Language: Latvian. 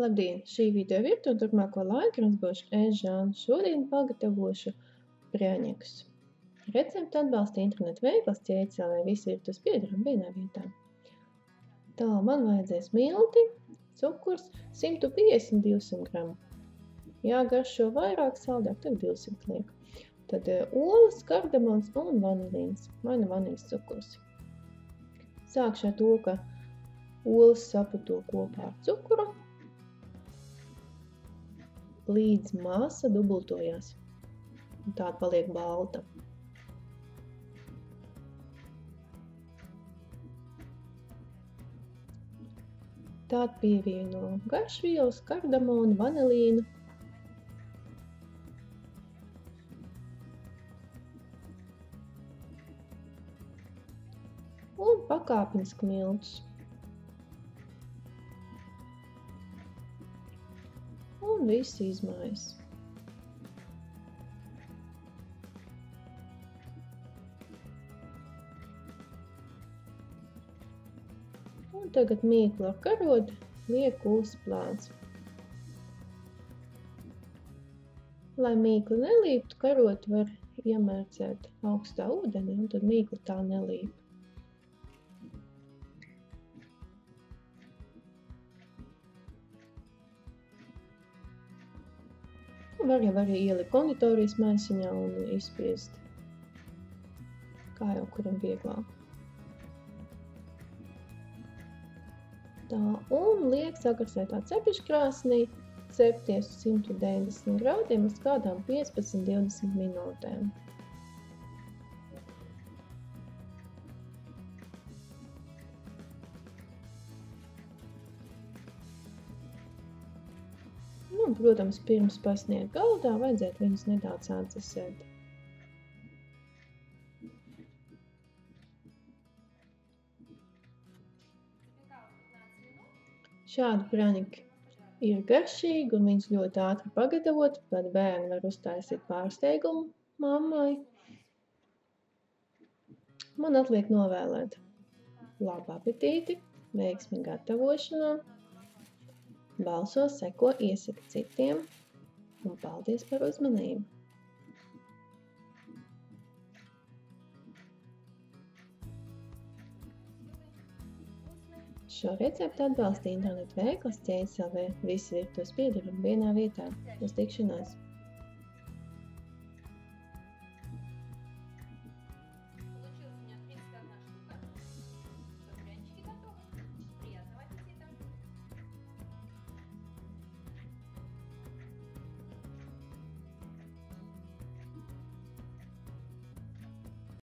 Labdien! Šī video virtuve turpmāko laiku jums būs ēst-Žāna. Šodien pagatavošu prēņekus. Recepti atbalsta internetu veikals ķēdes.lv, visi virtuves piedarami vienā vietā. Tā, man vajadzēs milti, cukurs 150-200 gramu. Ja garšo vairāk saldāk, tad 200 liek. Tad olas, kardamons un vanilīns, vai nu vanīļas cukurs. Sākšu ar to, ka olas saputo kopā ar cukuru, līdz masa dubultojās. Tāda paliek balta. Tād pievieno garšvielas, kardamonu, vanilīnu. Un pakāpeniski miltus. Un visu izmaisu. Un tagad mīklu ar karoti lieku uz plāns. Lai mīkla nelīptu, karoti var iemērcēt augstā ūdenī, un tad mīkla tā nelīp. Var jau arī ielikt konditorijas maisiņā un izspiest, kā jau kuram vieglāk. Tā, un liek sakarsētā cepeškrāsnī, cepties uz 190 grādiem uz kādām 15-20 minūtēm. Un, protams, pirms pasniegt galdā, vajadzētu viņus nedaudz atdzesēt. Šādi prēņiki ir garšīgi un viņus ļoti ātri pagatavot, kad bērni var uztaisīt pārsteigumu mammai. Man atliek novēlēt labu apetīti, veiksmi gatavošanā. Balso, seko, iesaka citiem, un paldies par uzmanību! Šo receptu atbalsta internetu veikals ķēdes.lv, visi virtuves piedarami vienā vietā. Uz tikšanās!